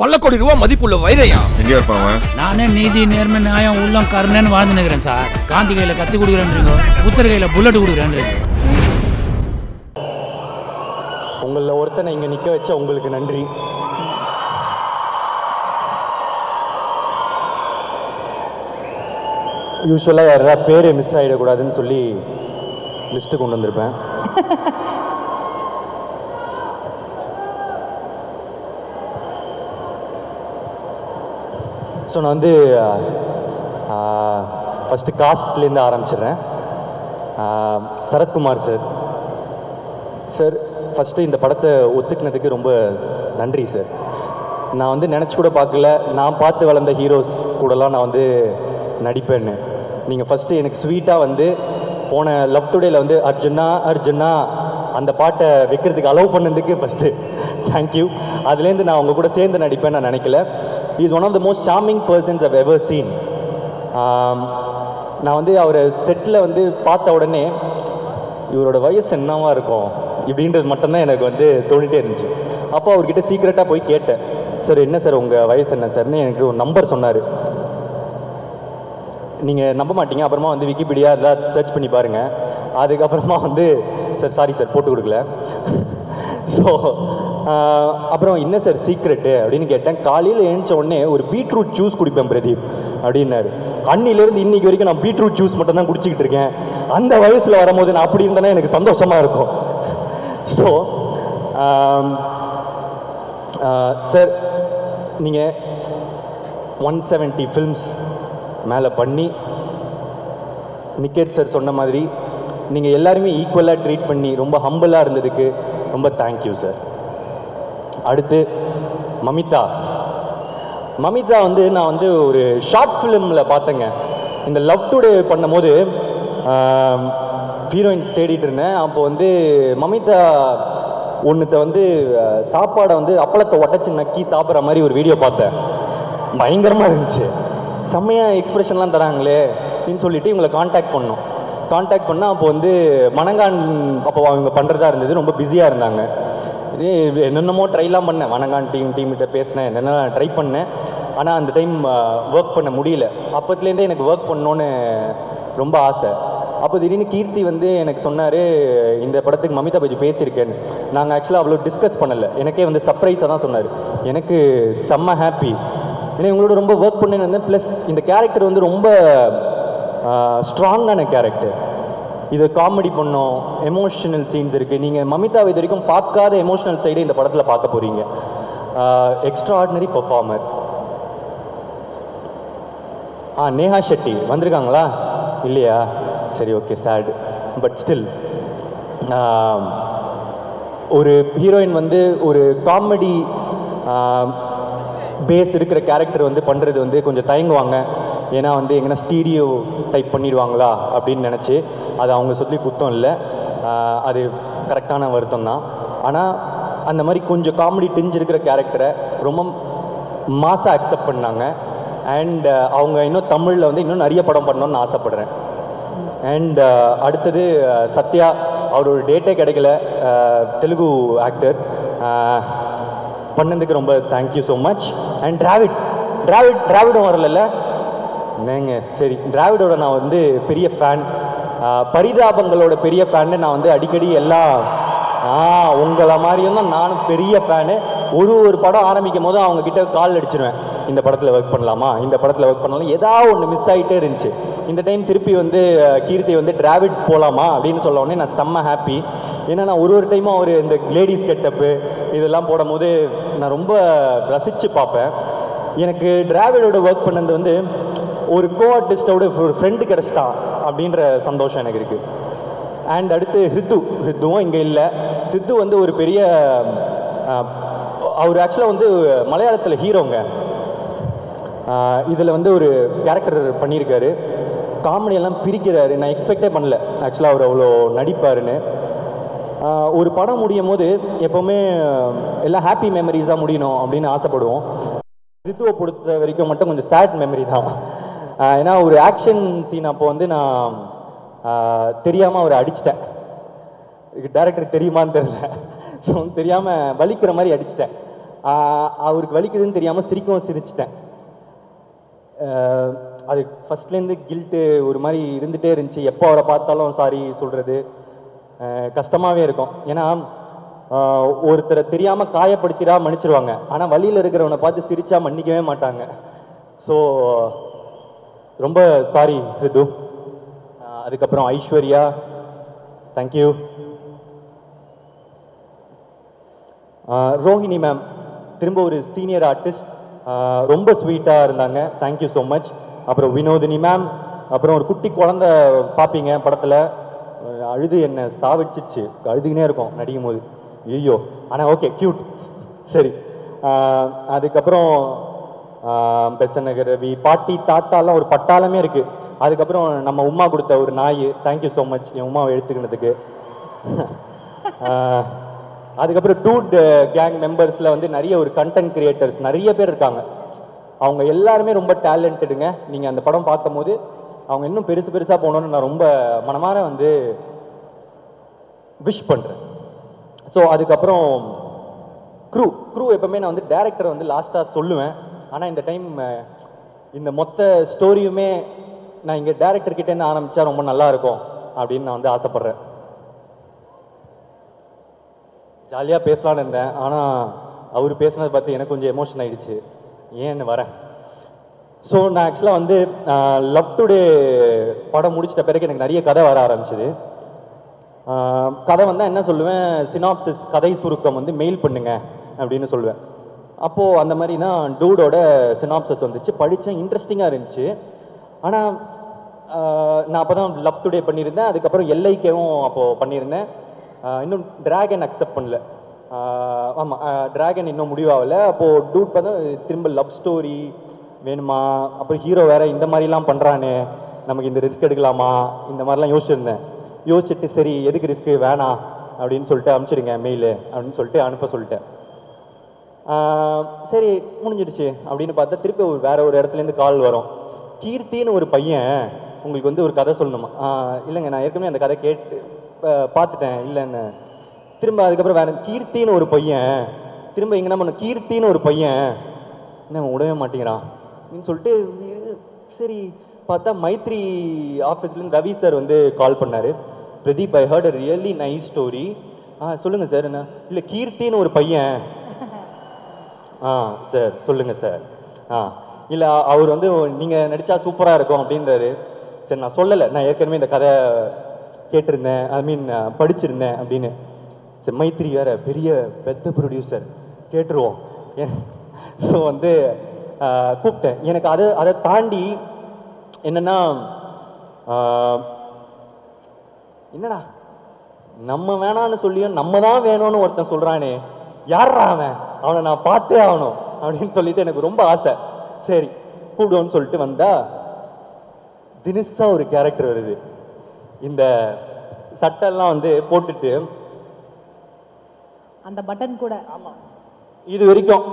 பல கோடி ரூபாய் மதிப்புள்ள வைரையா எங்க இருப்பான்? நானே நீதி நேர்மை நியாயம் உள்ளம் கருணன்னு வாழ்ந்து நிற்கிறேன் சார். காந்தி கையில கத்தி கொடுக்குறேன்றீங்க, புத்தர் கையில புல்லட் கொடுக்குறேன்றீங்க. உங்களில் ஒருத்தனை இங்கே நிற்க வச்ச உங்களுக்கு நன்றி. யூஸ்வலாக யாராவது பேர் மிஸ் ஆகிடக்கூடாதுன்னு சொல்லி லிஸ்ட்டு கொண்டு வந்திருப்பேன். ஸோ நான் வந்து ஃபஸ்ட்டு காஸ்ட்லேருந்து ஆரம்பிச்சிடுறேன். சரத்குமார் சார், சார் ஃபஸ்ட்டு இந்த படத்தை ஒத்துக்கினதுக்கு ரொம்ப நன்றி சார். நான் வந்து நினச்சி கூட பார்க்கல, நான் பார்த்து வளர்ந்த ஹீரோஸ் கூடலாம் நான் வந்து நடிப்பேன்னு. நீங்கள் ஃபஸ்ட்டு எனக்கு ஸ்வீட்டாக வந்து போன லவ் டுடேயில் வந்து அர்ஜுனா அர்ஜுனா அந்த பாட்டை வைக்கிறதுக்கு அலோவ் பண்ணதுக்கு ஃபஸ்ட்டு தேங்க்யூ. அதுலேருந்து நான் உங்கள் கூட சேர்ந்து நடிப்பேன்னு நான் நினைக்கல. Is one of the most charming persons I've ever seen. நான் வந்து அவரை செட்டில் வந்து பார்த்த உடனே இவரோட வயசு என்னவா இருக்கும் இப்படின்றது மட்டும்தான் எனக்கு வந்து தோணிகிட்டே இருந்துச்சு. அப்போ அவர்கிட்ட சீக்கிரட்டாக போய் கேட்டேன், சார் என்ன சார் உங்கள் வயசு என்ன சார்னு எனக்கு ஒரு நம்பர் சொன்னார். நீங்கள் நம்ப மாட்டீங்க, அப்புறமா வந்து விக்கிபீடியா எல்லாம் சர்ச் பண்ணி பாருங்கள். அதுக்கப்புறமா வந்து சார் சாரி சார் போட்டு கொடுக்கல. ஸோ அப்புறம் என்ன சார் சீக்ரெட்டு அப்படின்னு கேட்டேன். காலையில் எழுந்த உடனே ஒரு பீட்ரூட் ஜூஸ் குடிப்பேன் பிரதீப் அப்படின்னாரு. அன்னிலேருந்து இன்னைக்கு வரைக்கும் நான் பீட்ரூட் ஜூஸ் மட்டும் தான் குடிச்சிக்கிட்டு இருக்கேன். அந்த வயசில் வரும்போது நான் அப்படி இருந்தேன்னா எனக்கு சந்தோஷமாக இருக்கும். ஸோ சார் நீங்கள் 170 ஃபில்ம்ஸ் மேலே பண்ணி நிக்கேத் சார் சொன்ன மாதிரி நீங்கள் எல்லாருமே ஈக்குவலாக ட்ரீட் பண்ணி ரொம்ப ஹம்பிளாக இருந்ததுக்கு ரொம்ப தேங்க்யூ சார். அடுத்து மமிதா. மமிதா வந்து நான் வந்து ஒரு ஷார்ட் ஃபிலிமில் பார்த்தேங்க. இந்த லவ் டுடே பண்ணும் போது ஹீரோயின்ஸ் தேடிட்டு இருந்தேன். அப்போ வந்து மமிதா ஒன்றுத்த வந்து சாப்பாடை வந்து அப்பளத்தை உடச்சி நக்கி சாப்பிட்ற மாதிரி ஒரு வீடியோ பார்த்தேன். பயங்கரமாக இருந்துச்சு, செம்மையாக எக்ஸ்ப்ரெஷன்லாம் தராங்களே அப்படின்னு சொல்லிட்டு இவங்களை காண்டாக்ட் பண்ணோம். காண்டாக்ட் பண்ணால் அப்போ வந்து மணங்கான் அப்போ அவங்க பண்ணுறதா இருந்தது, ரொம்ப பிஸியாக இருந்தாங்க. என்னென்னமோ ட்ரைலாம் பண்ணேன், வணங்கான் டீம்கிட்ட பேசினேன், என்னென்ன ட்ரை பண்ணேன். ஆனால் அந்த டைம் ஒர்க் பண்ண முடியல. அப்போத்துலேருந்தே எனக்கு ஒர்க் பண்ணோன்னு ரொம்ப ஆசை. அப்போ திடீர்னு கீர்த்தி வந்து எனக்கு சொன்னார், இந்த படத்துக்கு மமிதா பற்றி பேசியிருக்கேன்னு. நாங்கள் ஆக்சுவலாக அவ்வளோ டிஸ்கஸ் பண்ணலை, எனக்கே வந்து சர்ப்ரைஸாக தான் சொன்னார். எனக்கு செம்ம ஹாப்பி, ஏன்னா இவங்களோட ரொம்ப ஒர்க் பண்ணேன்னு இருந்தேன். ப்ளஸ் இந்த கேரக்டர் வந்து ரொம்ப ஸ்ட்ராங்கான கேரக்டர். இது காமெடி பண்ணோம், எமோஷனல் சீன்ஸ் இருக்குது. நீங்கள் மமிதாவை இது வரைக்கும் பார்க்காத எமோஷனல் சைடே இந்த படத்தில் பார்க்க போகிறீங்க. Extraordinary performer. நேஹா ஷெட்டி வந்திருக்காங்களா? இல்லையா? சரி, ஓகே, சேட். பட் ஸ்டில் ஒரு ஹீரோயின் வந்து ஒரு காமெடி பேஸ் இருக்கிற கேரக்டர் வந்து பண்ணுறது வந்து கொஞ்சம் தயங்குவாங்க. ஏன்னா வந்து எங்கன்னா ஸ்டீரியோ டைப் பண்ணிடுவாங்களா அப்படின்னு நினச்சி. அது அவங்க சொல்லி குத்தம் இல்லை, அது கரெக்டான வருத்தம் தான். ஆனால் அந்த மாதிரி கொஞ்சம் காமெடி டிஞ்ச் இருக்கிற கேரக்டரை ரொம்ப மாசாக அக்செப்ட் பண்ணாங்க. அண்ட் அவங்க இன்னும் தமிழில் வந்து இன்னும் நிறைய படம் பண்ணணும்னு ஆசைப்பட்றேன். அண்ட் அடுத்தது சத்யா, அவரோட டேட்டே கிடைக்கல, தெலுங்கு ஆக்டர், பண்ணதுக்கு ரொம்ப தேங்க்யூ ஸோ மச். அண்ட் டிராவிடும் வரல என்னங்க, சரி, டிராவிடோட நான் வந்து பெரிய ஃபேன், பரிதாபங்களோட பெரிய ஃபேன்னு நான் வந்து அடிக்கடி எல்லாம் உங்களை மாதிரியும் தான் நானும் பெரிய ஃபேனு. ஒரு படம் ஆரம்பிக்கும் போது அவங்கக்கிட்ட கால் அடிச்சிடுவேன், இந்த படத்தில் ஒர்க் பண்ணலாமா, இந்த படத்தில் ஒர்க் பண்ணலாம். ஏதாவது ஒன்று மிஸ் ஆகிட்டே இருந்துச்சு. இந்த டைம் திருப்பி வந்து கீர்த்தி வந்து டிராவிட் போகலாமா அப்படின்னு சொல்ல உடனே நான் செம்ம ஹாப்பி. ஏன்னா நான் ஒரு டைமும் அவர் இந்த லேடிஸ் கெட்டப்பு இதெல்லாம் போடும் போது நான் ரொம்ப ரசித்து பார்ப்பேன். எனக்கு டிராவிடோட ஒர்க் பண்ணது வந்து ஒரு கோ ஆர்டிஸ்டோட ஒரு ஃப்ரெண்டு கிடச்சிட்டான் அப்படின்ற சந்தோஷம் எனக்கு இருக்குது. அண்ட் அடுத்து ஹித்துவும் இங்கே இல்லை. ஹித்து வந்து ஒரு பெரிய அவர் ஆக்சுவலாக வந்து மலையாளத்தில் ஹீரோங்க. இதில் வந்து ஒரு கேரக்டர் பண்ணியிருக்காரு, காமெடியெல்லாம் பிரிக்கிறாரு. நான் எக்ஸ்பெக்டே பண்ணல ஆக்சுவலாக அவர் அவ்வளோ நடிப்பாருன்னு. ஒரு படம் முடியும் போது எப்போவுமே எல்லாம் ஹாப்பி மெமரிஸாக முடியணும் அப்படின்னு ஆசைப்படுவோம். ரித்துவை பொறுத்த வரைக்கும் மட்டும் கொஞ்சம் சேட் மெமரி தான். ஏன்னா ஒரு ஆக்ஷன் சீன் அப்போ வந்து நான் தெரியாமல் அவரை அடிச்சிட்டேன். டேரக்டருக்கு தெரியுமான்னு தெரியல, ஸோ தெரியாமல் வலிக்கிற மாதிரி அடிச்சிட்டேன். அவருக்கு வலிக்குதுன்னு தெரியாமல் சிரிச்சிட்டேன். அது ஃபஸ்ட்லேருந்து கில்ட்டு ஒரு மாதிரி இருந்துகிட்டே இருந்துச்சு. எப்போ அவரை பார்த்தாலும் சாரி சொல்கிறது கஷ்டமாகவே இருக்கும். ஏன்னா ஒருத்தரை தெரியாமல் காயப்படுத்திடா மன்னிச்சிருவாங்க, ஆனால் வழியில் இருக்கிறவனை பார்த்து சிரிச்சா மன்னிக்கவே மாட்டாங்க. ஸோ ரொம்ப சாரி ரிது. அதுக்கப்புறம் ஐஸ்வர்யா, தேங்க்யூ. ரோஹிணி மேம் திரும்ப ஒரு சீனியர் ஆர்டிஸ்ட், ரொம்ப ஸ்வீட்டாக இருந்தாங்க, தேங்க்யூ ஸோ மச். அப்புறம் வினோதினி மேம், அப்புறம் ஒரு குட்டி குழந்த பார்ப்பீங்க படத்தில், அழுது என்னை சாவிச்சிச்சு, அழுதுகினே இருக்கும் நடிக்கும் போது, ஐயோ. ஆனால் ஓகே க்யூட், சரி. அதுக்கப்புறம் பெசநகர் ரவி, பாட்டி தாத்தாலாம் ஒரு பட்டாளமே இருக்குது. அதுக்கப்புறம் நம்ம உமா கொடுத்த ஒரு நாய், தேங்க்யூ ஸோ மச் என் உமாவை எடுத்துக்கினதுக்கு. அதுக்கப்புறம் டூட் கேங் மெம்பர்ஸில் வந்து நிறைய ஒரு கண்டென்ட் கிரியேட்டர்ஸ் நிறைய பேர் இருக்காங்க. அவங்க எல்லாருமே ரொம்ப டேலண்டடுங்க. நீங்கள் அந்த படம் பார்க்கும்போது அவங்க இன்னும் பெருசாக போகணுன்னு நான் ரொம்ப மனமார வந்து விஷ் பண்ணுறேன். ஸோ அதுக்கப்புறம் க்ரூ எப்பவுமே நான் வந்து டேரக்டரை வந்து லாஸ்ட்டாக சொல்லுவேன். ஆனால் இந்த டைம் இந்த மொத்த ஸ்டோரியுமே நான் இங்கே டேரக்டர்கிட்டேருந்து ஆரம்பித்தா ரொம்ப நல்லா இருக்கும் அப்படின்னு நான் வந்து ஆசைப்பட்றேன். ஜாலியாக பேசலான்னு இருந்தேன், ஆனால் அவர் பேசுனதை பார்த்து எனக்கு கொஞ்சம் எமோஷன் ஆகிடுச்சு, ஏன்னு வரேன். ஸோ நான் ஆக்சுவலாக வந்து லவ் டுடே படம் முடிச்சிட்ட பிறகு எனக்கு நிறைய கதை வர ஆரம்பிச்சிது. கதை வந்தால் என்ன சொல்லுவேன், சினாப்சிஸ் கதை சுருக்கம் வந்து மெயில் பண்ணுங்க அப்படின்னு சொல்லுவேன். அப்போது அந்த மாதிரி தான் டூடோட சினாப்சிஸ் வந்துச்சு, படித்தேன், இன்ட்ரெஸ்டிங்காக இருந்துச்சு. ஆனால் நான் அப்போ தான் லவ் டுடே பண்ணியிருந்தேன், அதுக்கப்புறம் எல்ஐகேவும் அப்போது பண்ணியிருந்தேன். இன்னும் டிராகன் அக்செப்ட் பண்ணல. ஆமாம், டிராகன் இன்னும் முடிவாகலை. அப்போது டூட் பார்த்தா திரும்ப லவ் ஸ்டோரி வேணுமா, அப்புறம் ஹீரோ வேறு இந்த மாதிரிலாம் பண்ணுறானே, நமக்கு இந்த ரிஸ்க் எடுக்கலாமா, இந்த மாதிரிலாம் யோசிச்சுட்டு சரி எதுக்கு ரிஸ்க்கு வேணாம் அப்படின்னு சொல்லிட்டு அனுப்பிச்சிடுங்க மெயிலு அப்படின்னு சொல்லிட்டு அனுப்ப சொல்லிட்டேன். சரி முடிஞ்சிடுச்சு அப்படின்னு பார்த்தா திருப்பி வேற ஒரு இடத்துலேருந்து கால் வரும். கீர்த்தின்னு ஒரு பையன் உங்களுக்கு வந்து ஒரு கதை சொல்லணுமா? இல்லைங்க, நான் ஏற்கனவே அந்த கதை கேட்டு பார்த்துட்டேன் இல்லைன்னு. திரும்ப அதுக்கப்புறம் வேற கீர்த்தின்னு ஒரு பையன், திரும்ப இங்கே என்ன பண்ண, கீர்த்தின்னு ஒரு பையன் என்ன விடவே மாட்டேங்கிறான் அப்படின்னு சொல்லிட்டு சரி பார்த்தா மைத்ரி ஆஃபீஸ்லேருந்து ரவி சார் வந்து கால் பண்ணார். Pradeep, I heard a really nice story. சொல்லுங்கள் சார். என்ன இல்லை, கீர்த்தின்னு ஒரு பையன். சார் சொல்லுங்கள் சார். இல்லை அவர் வந்து நீங்கள் நடித்தா சூப்பராக இருக்கும் அப்படின்றாரு. சரி நான் சொல்லலை, நான் ஏற்கனவே இந்த கதை கேட்டிருந்தேன், ஐ மீன் படிச்சிருந்தேன் அப்படின்னு. சரி மைத்ரி வேற பெரிய பெத்த ப்ரொடியூசர், கேட்டுருவோம். ஸோ வந்து கூப்பிட்டேன். எனக்கு அதை தாண்டி என்னன்னா, என்னடா நம்ம வேணான்னு சொல்லியும் நம்ம தான் வேணும்னு ஒருத்தன் சொல்கிறானே, யாரா அவனை நான் பார்த்தே ஆகணும் அப்படின்னு சொல்லிட்டு எனக்கு ரொம்ப ஆசை. சரி கூப்பிடுவோன்னு சொல்லிட்டு வந்தா தினுசா ஒரு கேரக்டர் வருது. இந்த சட்டெல்லாம் வந்து போட்டுட்டு அந்த பட்டன் கூட இது வரைக்கும்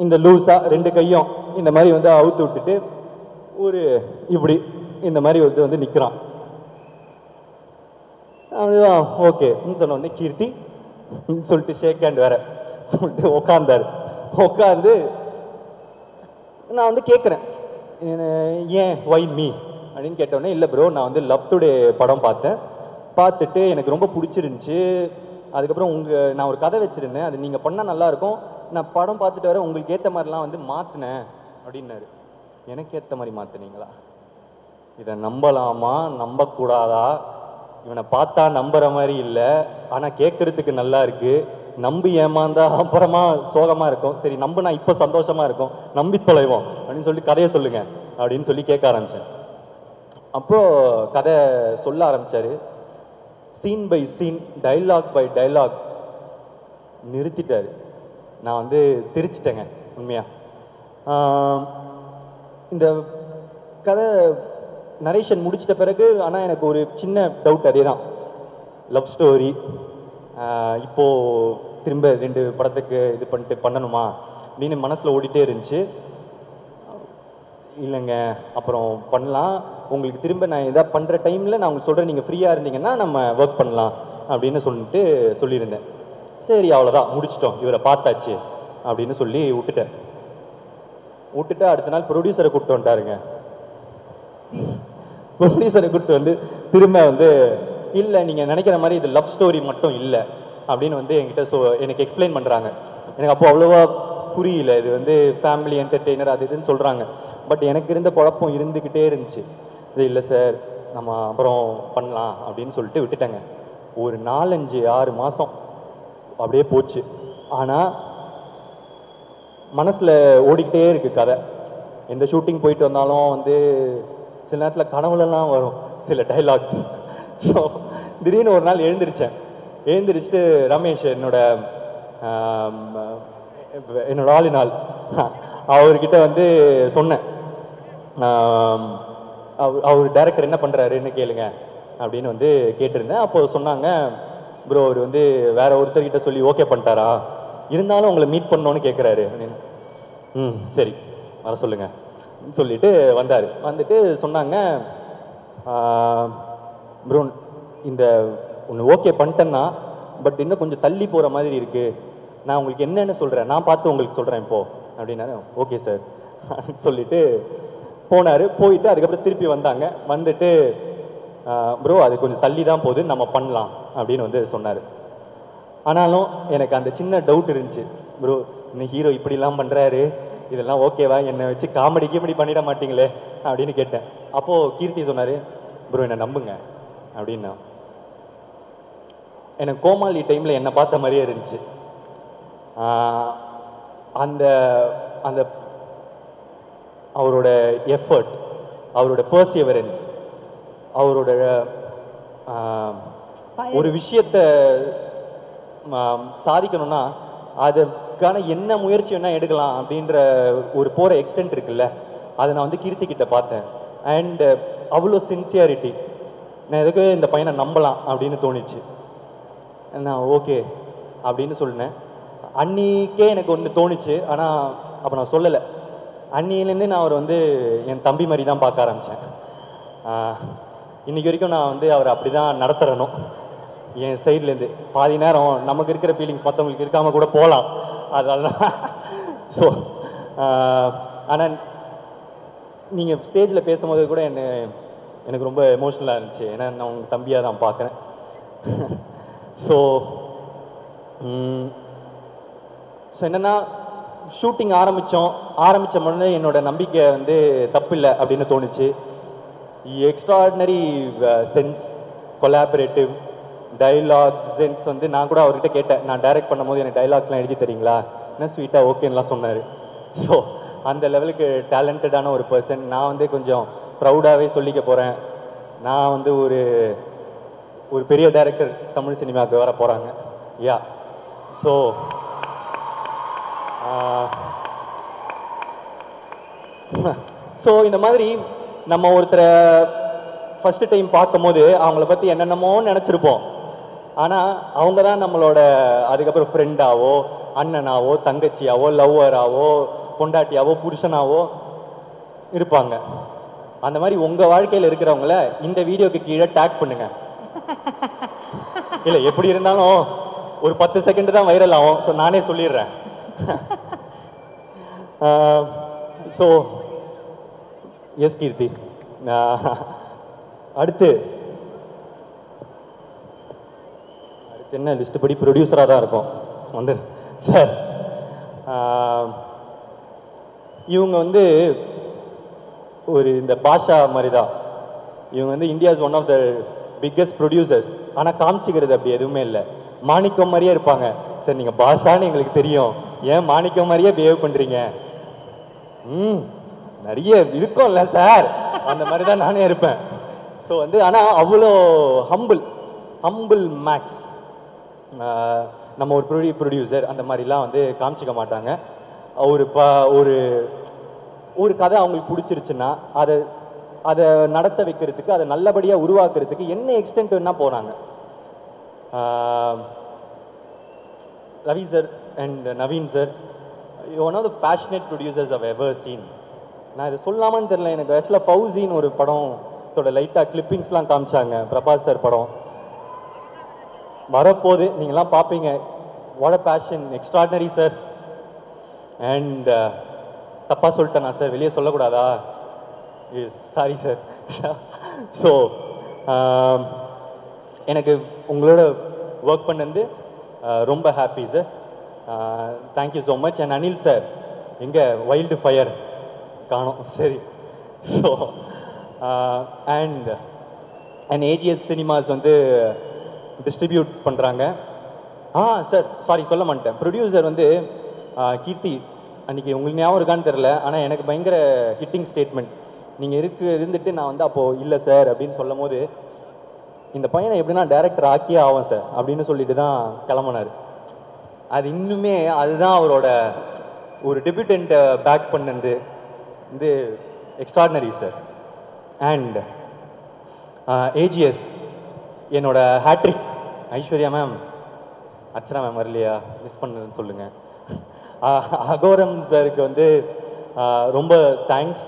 இந்த லூஸா ரெண்டு கையும் இந்த மாதிரி வந்து அவுத்து விட்டுட்டு ஒரு இப்படி இந்த மாதிரி வந்து நிற்கிறான். அதுதான் ஓகே சொன்ன உடனே கீர்த்தி சொல்லிட்டு ஷேக் ஹேண்ட் வேற சொல்லிட்டு உட்காந்தாரு. உட்காந்து நான் வந்து கேட்குறேன், ஏன் ஒய் மீ அப்படின்னு கேட்டோடனே, இல்லை ப்ரோ நான் வந்து லவ் டுடே படம் பார்த்துட்டு எனக்கு ரொம்ப பிடிச்சிருந்துச்சு. அதுக்கப்புறம் நான் ஒரு கதை வச்சுருந்தேன், அது நீங்கள் பண்ணால் நல்லாயிருக்கும், நான் படம் பார்த்துட்டு வர உங்களுக்கு ஏற்ற மாதிரிலாம் வந்து மாற்றினேன் அப்படின்னாரு. எனக்கு ஏற்ற மாதிரி மாற்றினீங்களா? இதை நம்பலாமா நம்பக்கூடாதா? இவனை பார்த்தா நம்புற மாதிரி இல்லை, ஆனால் கேட்கறதுக்கு நல்லா இருக்கு. நம்பி ஏமாந்தா அப்புறமா சோகமாக இருக்கும். சரி நம்புனா இப்போ சந்தோஷமாக இருக்கும், நம்பி தொலைவோம் அப்படின்னு சொல்லி கதையை சொல்லுங்க அப்படின்னு சொல்லி கேட்க ஆரம்பித்தேன். அப்போது கதை சொல்ல ஆரம்பித்தார். Scene by scene, dialogue by dialogue நிறுத்திட்டார். நான் வந்து திரிச்சிட்டேங்க உண்மையாக. இந்த கதை நரேஷன் முடிச்சிட்ட பிறகு ஆனால் எனக்கு ஒரு சின்ன டவுட், அதே தான் லவ் ஸ்டோரி இப்போது திரும்ப 2 படத்துக்கு இது பண்ணணுமா அப்படின்னு மனசில் ஓடிட்டே இருந்துச்சு. இல்லைங்க அப்புறம் பண்ணலாம், உங்களுக்கு திரும்ப நான் எதாவது பண்ணுற டைமில் நான் உங்களுக்கு சொல்கிறேன், நீங்கள் ஃப்ரீயாக இருந்தீங்கன்னா நம்ம ஒர்க் பண்ணலாம் அப்படின்னு சொல்லியிருந்தேன். சரி அவ்வளோதான் முடிச்சிட்டோம், இவரை பார்த்தாச்சு அப்படின்னு சொல்லி விட்டுட்டு அடுத்த நாள் ப்ரொடியூசரை கூப்பிட்டு வந்துட்டாருங்க. ப்ரொடியூசரை கூப்பிட்டு வந்து திரும்ப வந்து இல்லை நீங்கள் நினைக்கிற மாதிரி இது லவ் ஸ்டோரி மட்டும் இல்லை அப்படின்னு வந்து என்கிட்ட எனக்கு எக்ஸ்பிளைன் பண்ணுறாங்க. எனக்கு அப்போ அவ்வளோவா புரியல, இது வந்து ஃபேமிலி என்டர்டெய்னர் அது இதுன்னு சொல்கிறாங்க. பட் எனக்கு இருந்த குழப்பம் இருந்துக்கிட்டே இருந்துச்சு. இது இல்லை சார் நம்ம அப்புறம் பண்ணலாம் அப்படின்னு சொல்லிட்டு விட்டுட்டேங்க. ஒரு 4-5-6 மாதம் அப்படியே போச்சு. ஆனால் மனசில் ஓடிக்கிட்டே இருக்குது கதை. எந்த ஷூட்டிங் போயிட்டு வந்தாலும் வந்து சில நேரத்தில் கனவுலலாம் வரும் சில டைலாக்ஸ். ஸோ திடீர்னு ஒரு நாள் எழுந்திரிச்சிட்டு ரமேஷ் என்னோட ஆளினால் அவர்கிட்ட வந்து சொன்னேன், அவர் டைரக்டர் என்ன பண்ணுறாருன்னு கேளுங்க அப்படின்னு வந்து கேட்டிருந்தேன். அப்போ சொன்னாங்க, ப்ரோ அவர் வந்து வேற ஒருத்தர்கிட்ட சொல்லி ஓகே பண்ணிட்டாரா, இருந்தாலும் உங்களை மீட் பண்ணோன்னு கேட்குறாரு அப்படின்னு. சரி வர சொல்லுங்க சொல்லிட்டு வந்தார். வந்துட்டு சொன்னாங்க, ப்ரோ இந்த ஒன்று ஓகே பண்ணிட்டேன்னா பட் இன்னும் கொஞ்சம் தள்ளி போகிற மாதிரி இருக்குது, நான் உங்களுக்கு என்னென்னு சொல்கிறேன், நான் பார்த்து உங்களுக்கு சொல்கிறேன் இப்போது அப்படின்னாரு. ஓகே சார் சொல்லிட்டு போனார். போயிட்டு அதுக்கப்புறம் திருப்பி வந்தாங்க. வந்துட்டு ப்ரோ அது கொஞ்சம் தள்ளி தான் போகுது, நம்ம பண்ணலாம் அப்படின்னு வந்து சொன்னார். ஆனாலும் எனக்கு அந்த சின்ன டவுட் இருந்துச்சு, ப்ரோ இந்த ஹீரோ இப்படிலாம் பண்ணுறாரு, இதெல்லாம் ஓகேவா, என்னை வச்சு காமெடி பண்ணிட மாட்டீங்களே அப்படின்னு கேட்டேன். அப்போது கீர்த்தி சொன்னார், ப்ரோ என்னை நம்புங்க அப்படின்னா. எனக்கு கோமாளி டைமில் என்னை பார்த்த மாதிரியே இருந்துச்சு. அந்த அந்த அவரோட எஃபர்ட், அவரோட பர்சியவரன்ஸ், அவரோட ஒரு விஷயத்தை சாதிக்கணும்னா அதுக்கான என்ன முயற்சி வேணால் எடுக்கலாம் அப்படின்ற ஒரு போகிற எக்ஸ்டென்ட் இருக்குல்ல, அதை நான் வந்து கீர்த்தி கிட்ட பார்த்தேன். அண்ட் அவ்வளோ சின்சியாரிட்டி, நான் எதுக்கு இந்த பையனை நம்பலாம் அப்படின்னு தோணுச்சு. நான் ஓகே அப்படின்னு சொன்னேன். அன்னிக்கே எனக்கு ஒன்று தோணுச்சு, ஆனால் அப்போ நான் சொல்லலை. அன்னியிலேருந்து நான் அவர் வந்து என் தம்பி மாதிரி தான் பார்க்க ஆரம்பித்தேன். இன்றைக்கி வரைக்கும் நான் வந்து அவர் அப்படி தான் நடத்துகிறனும். என் சைட்லேருந்து பாதி நேரம் நமக்கு இருக்கிற ஃபீலிங்ஸ் மற்றவங்களுக்கு இருக்காமல் கூட போகலாம், அதெல்லாம். ஸோ ஆனால் நீங்கள் ஸ்டேஜில் பேசும்போது கூட எனக்கு ரொம்ப எமோஷ்னலாக இருந்துச்சு. ஏன்னா நான் உங்கள் தம்பியாக தான் பார்க்குறேன். ஸோ என்னென்னா ஷூட்டிங் ஆரம்பித்த முன்னே என்னோட நம்பிக்கை வந்து தப்பில்லை அப்படின்னு தோணுச்சு. Extraordinary sense, collaborative dialogue sense வந்து நான் கூட அவர்கிட்ட கேட்டேன், நான் டைரக்ட் பண்ணும்போது எனக்கு டைலாக்ஸ்லாம் எழுதி தரீங்களா, என்ன ஸ்வீட்டாக ஓகேன்னெலாம் சொன்னார். ஸோ அந்த லெவலுக்கு டேலண்டடான ஒரு பர்சன். நான் வந்து கொஞ்சம் ப்ரௌடாகவே சொல்லிக்க போகிறேன், நான் வந்து ஒரு பெரிய டைரக்டர் தமிழ் சினிமாவுக்கு வர போகிறாங்க. யா ஸோ இந்த மாதிரி நம்ம ஒருத்தரை ஃபஸ்ட்டு டைம் பார்க்கும்போது அவங்கள பற்றி என்னென்னமோ நினச்சிருப்போம். ஆனால் அவங்க தான் நம்மளோட அதுக்கப்புறம் ஃப்ரெண்டாவோ, அண்ணனாவோ, தங்கச்சியாவோ, லவ்வராவோ, பொண்டாட்டியாவோ, புருஷனாவோ இருப்பாங்க. அந்த மாதிரி உங்கள் வாழ்க்கையில் இருக்கிறவங்கள இந்த வீடியோக்கு கீழே டேக் பண்ணுங்க. இல்லை எப்படி இருந்தாலும் ஒரு 10 செகண்ட் தான் வைரல் ஆகும். ஸோ நானே சொல்லிடுறேன். ஸோ எஸ் கீர்த்தி, அடுத்து என்ன லிஸ்ட் படி ப்ரொடியூசராக தான் இருக்கும் வந்து சார். இவங்க வந்து ஒரு இந்த பாஷா மாதிரி தான். இவங்க வந்து India's one of the biggest producers. ஆனால் காமிச்சிக்கிறது அப்படி எதுவுமே இல்லை. மாணிக்கம் மாதிரியே இருப்பாங்க. சார் நீங்கள் பாஷான்னு எங்களுக்கு தெரியும், ஏன் மாணிக்கம் மாதிரியே பிஹேவ் பண்ணுறீங்க? நிறைய இருக்கும்ல சார், அந்த மாதிரி தான் நானே இருப்பேன். ஸோ வந்து ஆனால் அவ்வளோ ஹம்பிள் மேக்ஸ். நம்ம ஒரு ப்ரொடியூசர் அந்த மாதிரிலாம் வந்து காமிச்சிக்க மாட்டாங்க. ஒரு கதை அவங்களுக்கு பிடிச்சிருச்சுன்னா அதை நடத்த வைக்கிறதுக்கு, அதை நல்லபடியாக உருவாக்குறதுக்கு என்ன எக்ஸ்டென்ட் வேணா போகிறாங்க. Ravi sir and Naveen sir, one of the passionate producers I've ever seen. நான் இதை சொல்லாமான்னு தெரியல, எனக்கு ஆக்சுவலாக ஃபவுசின்னு ஒரு படத்தோட லைட்டாக கிளிப்பிங்ஸ்லாம் காமிச்சாங்க. பிரபாஸ் சார் படம் வரப்போது, நீங்களாம் பார்ப்பீங்க. What a fashion, extraordinary sir. And தப்பாக சொல்லிட்டேனா சார், வெளியே சொல்லக்கூடாதா? Sorry sir. ஸோ எனக்கு உங்களோட ஒர்க் பண்ணது ரொம்ப happy sir. Thank you so much. And Anil sir எங்கே வைல்டு ஃபயர் காணோம். சரி. ஸோ அண்ட் ஏஜிஎஸ் சினிமாஸ் வந்து டிஸ்ட்ரிபியூட் பண்ணுறாங்க. சார் சாரி சொல்ல மாட்டேன். ப்ரொடியூசர் வந்து கீர்த்தி, அன்றைக்கி உங்களுக்கு ஞாபகம் இருக்கான்னு தெரில, ஆனால் எனக்கு பயங்கர ஹிட்டிங் ஸ்டேட்மெண்ட். நீங்கள் இருந்துட்டு நான் வந்து அப்போது இல்லை சார் அப்படின்னு சொல்லும் போது, இந்த பையனை எப்படின்னா டைரக்டர் ஆக்கியே ஆகும் சார் அப்படின்னு சொல்லிட்டு தான் கிளம்பினார். அது இன்னுமே அதுதான் அவரோட ஒரு டெபியூட்டன்ட்டை பேக் பண்ணது வந்து எக்ஸ்ட்ராடினரி சார். அண்ட் ஏஜிஎஸ் என்னோட hat-trick. Aishwarya ma'am, Archana ma'am வரலையா, மிஸ் பண்ணதுன்னு சொல்லுங்கள். அகோரம் சாருக்கு வந்து ரொம்ப தேங்க்ஸ்.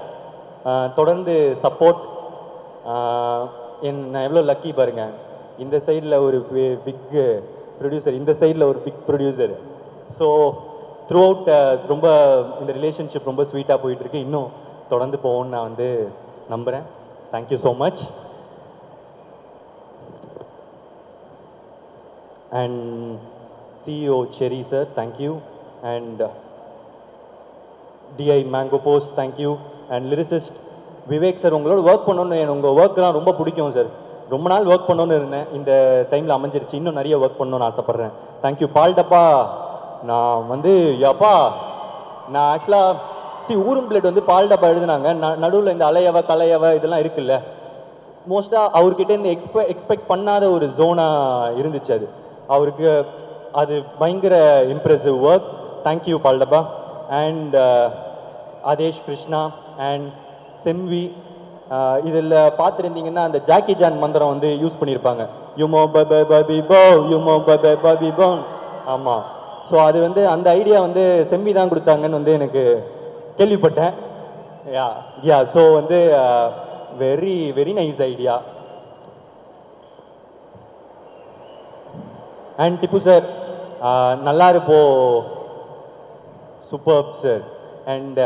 தொடர்ந்து சப்போர்ட். நான் எவ்வளோ லக்கி பாருங்கள், இந்த சைடில் ஒரு பிக் ப்ரொடியூசர், இந்த சைடில் ஒரு big producer. So throughout ரொம்ப இந்த ரிலேஷன்ஷிப் ரொம்ப ஸ்வீட்டாக போயிட்டுருக்கு. இன்னும் தொடர்ந்து போகும்னு நான் வந்து நம்புகிறேன். Thank you so much. And CEO Cherry sir, thank you. And DI Mango Post, thank you. And lyricist Vivek sir, உங்களோட ஒர்க் பண்ணணுன்னு உங்கள் ஒர்க்லாம் ரொம்ப பிடிக்கும் சார். ரொம்ப நாள் ஒர்க் பண்ணணுன்னு இருந்தேன், இந்த டைமில் அமைஞ்சிருச்சு. இன்னும் நிறைய ஒர்க் பண்ணணுன்னு ஆசைப்பட்றேன். தேங்க்யூ. பால் டப்பா, நான் வந்து யப்பா, நான் ஆக்சுவலாக ஊரும் பிளேட் வந்து பால் டப்பா எழுதுனாங்க. நடுவில் இந்த அலையவ கலையவ இதெல்லாம் இருக்குல்ல, மோஸ்ட்டாக அவர்கிட்ட இருந்து எக்ஸ்பெக்ட் பண்ணாத ஒரு ஜோனாக இருந்துச்சு அது. அவருக்கு அது பயங்கர impressive work. Thank you Paal Dabba. And Aadesh Krishna and Semvi, இதில் பார்த்துருந்தீங்கன்னா அந்த ஜாக்கி ஜான் மந்திரம் வந்து யூஸ் பண்ணியிருப்பாங்க. யுமோ பபே பபி போ, யுமோ பபே பபி போன். ஆமாம். ஸோ அது வந்து அந்த ஐடியா வந்து செம்வி தான் கொடுத்தாங்கன்னு வந்து எனக்கு கேள்விப்பட்டேன். யா ஸோ வந்து very very nice idea. And Tippu sir, நல்லா இருப்போ, super sir. And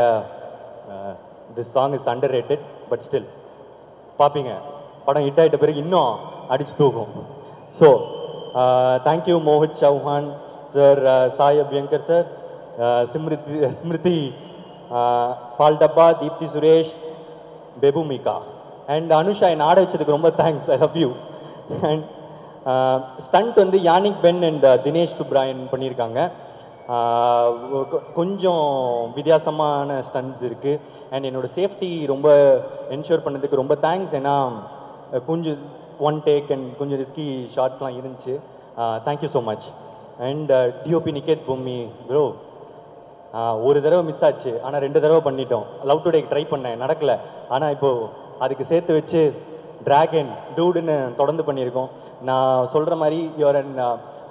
this song is underrated, but still பார்ப்பீங்க, படம் ஹிட் ஆகிட்ட பிறகு இன்னும் அடிச்சு தூக்கும். So thank you Mohit Chauhan sir, Sai Abhyankar sir, Smriti Paal Dabba, Deepthi Suresh, Bebumika and Anusha என்னை ஆட வச்சதுக்கு ரொம்ப thanks. I love you. And stunt வந்து Yannick Ben and Dinesh Subbarayan பண்ணியிருக்காங்க. கொஞ்சம் வித்தியாசமான ஸ்டண்ட்ஸ் இருக்குது. அண்ட் என்னோடய சேஃப்டி ரொம்ப என்ஷூர் பண்ணதுக்கு ரொம்ப தேங்க்ஸ். ஏன்னா கொஞ்சம் ஒன் டேக் அண்ட் கொஞ்சம் ரிஸ்கி ஷார்ட்ஸ்லாம் இருந்துச்சு. Thank you so much. And DOP Niketh Bommi bro, ஒரு தடவை மிஸ் ஆச்சு, ஆனால் 2 தடவை பண்ணிட்டோம். லவ் டுடே ட்ரை பண்ணேன், நடக்கலை. ஆனால் இப்போது அதுக்கு சேர்த்து வச்சு ட்ராகன் டூடுன்னு தொடர்ந்து பண்ணியிருக்கோம். நான் சொல்கிற மாதிரி you're an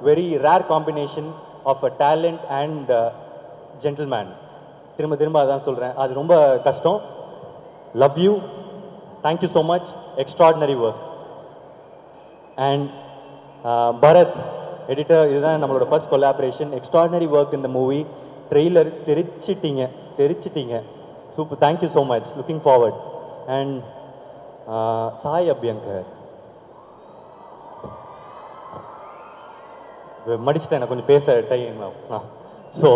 very rare combination of a talent and gentleman. திரும்ப திரும்ப அதான் சொல்கிறேன், அது ரொம்ப கஷ்டம். Love you. Thank you so much. Extraordinary work. And Bharath editor, இதுதான் நம்மளோட ஃபர்ஸ்ட் கொலாபரேஷன். எக்ஸ்ட்ராடினரி ஒர்க் இந்த மூவி. ட்ரெய்லர் தெரிச்சிட்டீங்க. Super. Thank you so much. Looking forward. And Sai Abhyankar, மடிச்சிட்டேன், எனக்கு கொஞ்சம் பேச டைம். ஸோ